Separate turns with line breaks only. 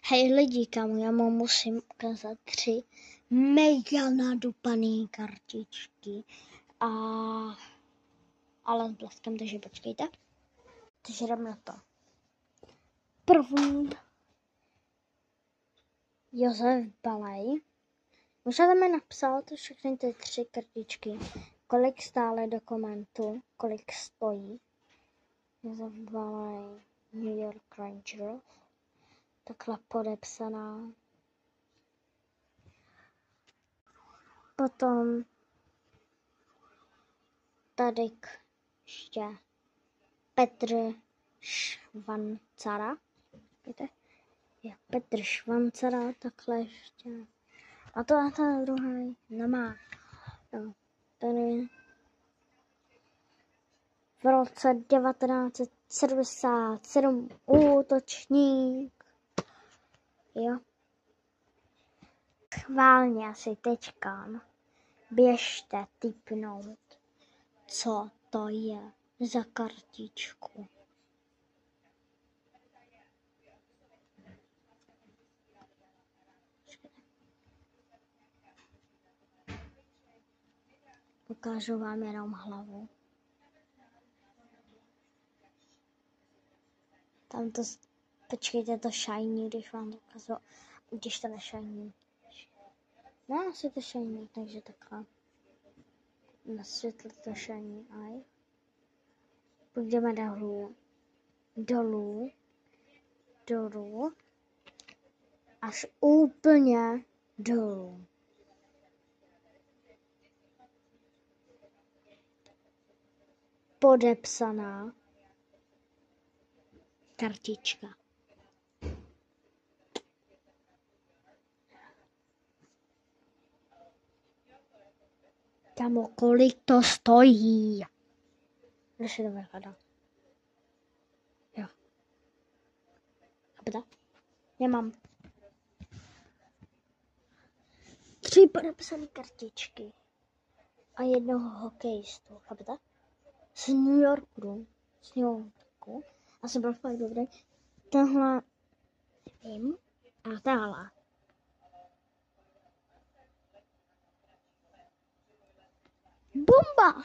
Hej lidi, kámo, já vám musím ukázat 3 mega nadupaný kartičky. Ale s bleskem, takže počkejte. Takže jdem na to. První. Josef Balej. Můžete mi napsat všechny ty 3 kartičky. Kolik stále do komentu, kolik stojí. Josef Balej, New York Rangers. Takhle podepsaná. Potom tady ještě Petr Švancara. Je Petr Švancara, takhle ještě. A ten druhý nemá. No, tady v roce 1977 útočník. Jo. Chválně si teďka běžte tipnout, co to je za kartičku. Ukážu vám jenom hlavu. Tam to, počkejte, to shiny, když vám to ukážu, když to neshiny. No, asi to shiny, takže takhle. Na světle to shiny, aj. Půjdeme dolů, až úplně dolů. Podepsaná kartička. Kámo, kolik to stojí? Když je to vypadá. Jo. Chápete? Já mám 3 podepsané kartičky a jednoho hokejistu. Chápete? Z New Yorku. Asi byl fakt dobrý. Tenhle nevím. A tenhle. Bomba!